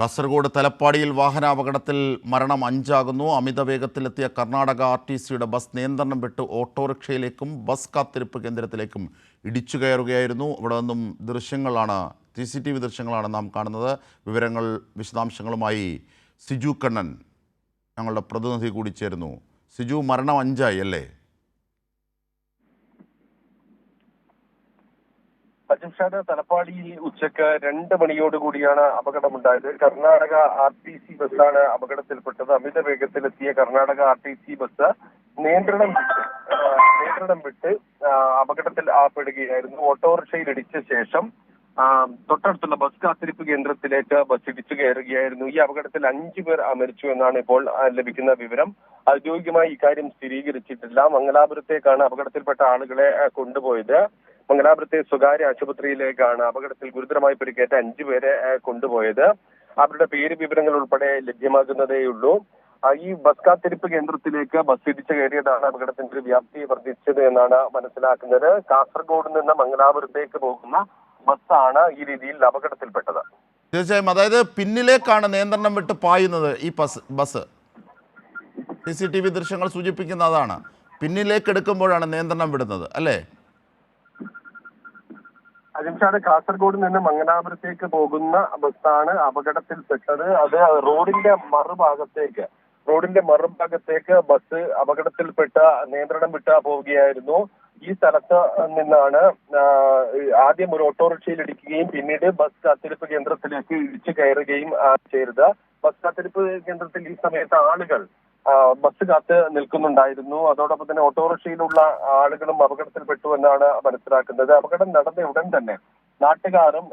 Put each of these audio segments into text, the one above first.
കാസർഗോഡ് തലപ്പാടിയിൽ വാഹനാപകടത്തിൽ മരണം 5 അമിത വേഗത്തിലെത്തിയ കർണാടക RTCയുടെ ബസ് നിയന്ത്രണം വിട്ട് ഓട്ടോറിക്ഷയിലേക്കും ബസ് കാത്തിരിപ്പ് കേന്ദ്രത്തിലേക്കും ഇടിച്ചു കയറുകയായിരുന്നു. ഇവിടെ നിന്നും ദൃശ്യങ്ങളാണ്, CCTV ദൃശ്യങ്ങളാണ് നാം കാണുന്നത്. വിവരങ്ങൾ വിശദാംശങ്ങളുമായി സിജു കണ്ണൻ ഞങ്ങളുടെ പ്രതിനിധി കൂടി ചേരുന്നു. സിജു, മരണം 5 അല്ലേ? അജിംഷാദ്, തലപ്പാടിയിൽ ഉച്ചക്ക് 2 മണിയോടുകൂടിയാണ് അപകടമുണ്ടായത്. കർണാടക RTC ബസ്സാണ് അപകടത്തിൽപ്പെട്ടത്. അമിത വേഗത്തിലെത്തിയ കർണാടക RTC ബസ് നിയന്ത്രണം വിട്ട് അപകടത്തിൽ പെടുകയായിരുന്നു. ഓട്ടോറിക്ഷയിൽ ഇടിച്ച ശേഷം തൊട്ടടുത്തുള്ള ബസ് കാത്തിരിപ്പ് കേന്ദ്രത്തിലേക്ക് ബസ് ഇടിച്ചു കയറുകയായിരുന്നു. ഈ അപകടത്തിൽ 5 പേർ മരിച്ചു എന്നാണ് ഇപ്പോൾ ലഭിക്കുന്ന വിവരം. ഔദ്യോഗികമായി ഇക്കാര്യം സ്ഥിരീകരിച്ചിട്ടില്ല. മംഗലാപുരത്തേക്കാണ് അപകടത്തിൽപ്പെട്ട ആളുകളെ കൊണ്ടുപോയത്. മംഗലാപുരത്തെ സ്വകാര്യ ആശുപത്രിയിലേക്കാണ് അപകടത്തിൽ ഗുരുതരമായി പരിക്കേറ്റ 5 പേരെ കൊണ്ടുപോയത്. അവരുടെ പേര് വിവരങ്ങൾ ഉൾപ്പെടെ ലഭ്യമാകുന്നതേയുള്ളൂ. ഈ ബസ് കാത്തിരിപ്പ് കേന്ദ്രത്തിലേക്ക് ബസ് ഇടിച്ചു കയറിയതാണ് അപകടത്തിന്റെ വ്യാപ്തി വർദ്ധിച്ചത് എന്നാണ് മനസ്സിലാക്കുന്നത്. കാസർഗോഡ് നിന്ന് മംഗലാപുരത്തേക്ക് പോകുന്ന ബസ്സാണ് ഈ രീതിയിൽ അപകടത്തിൽപ്പെട്ടത്. തീർച്ചയായും, അതായത് പിന്നിലേക്കാണ് നിയന്ത്രണം വിട്ട് പായുന്നത് ഈ ബസ്. CCTV ദൃശ്യങ്ങൾ സൂചിപ്പിക്കുന്ന അതാണ്. പിന്നിലേക്ക് എടുക്കുമ്പോഴാണ് നിയന്ത്രണം വിടുന്നത് അല്ലേ? അജിംഷാദ്, കാസർഗോഡ് നിന്ന് മംഗലാപുരത്തേക്ക് പോകുന്ന ബസ്സാണ് അപകടത്തിൽപ്പെട്ടത്. അത് റോഡിന്റെ മറുഭാഗത്തേക്ക് ബസ് അപകടത്തിൽപ്പെട്ട നിയന്ത്രണം വിട്ട് പോവുകയായിരുന്നു. ഈ സ്ഥലത്ത് നിന്നാണ് ആദ്യം ഒരു ഓട്ടോറിക്ഷയിൽ ഇടിക്കുകയും പിന്നീട് ബസ് കാത്തിരിപ്പ് കേന്ദ്രത്തിലേക്ക് ഇടിച്ചു കയറുകയും ചെയ്തത്. ബസ് കാത്തിരിപ്പ് കേന്ദ്രത്തിൽ ഈ സമയത്ത് ആളുകൾ ബസ് കാത്ത് നിൽക്കുന്നുണ്ടായിരുന്നു. അതോടൊപ്പം തന്നെ ഓട്ടോറിക്ഷയിലുള്ള ആളുകളും അപകടത്തിൽപ്പെട്ടു എന്നാണ് മനസ്സിലാക്കുന്നത്. അപകടം നടന്ന ഉടൻ തന്നെ നാട്ടുകാരും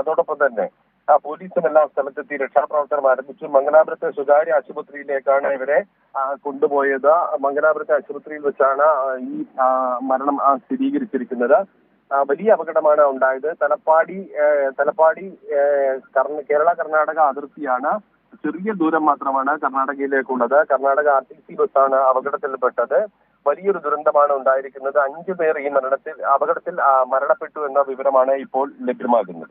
അതോടൊപ്പം തന്നെ പോലീസും എല്ലാം സ്ഥലത്തെത്തി രക്ഷാപ്രവർത്തനം ആരംഭിച്ചു. മംഗലാപുരത്തെ സ്വകാര്യ ആശുപത്രിയിലേക്കാണ് ഇവരെ കൊണ്ടുപോയത്. മംഗലാപുരത്തെ ആശുപത്രിയിൽ വെച്ചാണ് ഈ മരണം സ്ഥിരീകരിച്ചിരിക്കുന്നത്. വലിയ അപകടമാണ് ഉണ്ടായത്. തലപ്പാടി കേരള കർണാടക അതിർത്തിയാണ്. ചെറിയ ദൂരം മാത്രമാണ് കർണാടകയിലേക്കുള്ളത്. കർണാടക RTC ബസ്സാണ് അപകടത്തിൽപ്പെട്ടത്. വലിയൊരു ദുരന്തമാണ് ഉണ്ടായിരിക്കുന്നത്. 5 പേർ ഈ അപകടത്തിൽ മരണപ്പെട്ടു എന്ന വിവരമാണ് ഇപ്പോൾ ലഭ്യമാകുന്നത്.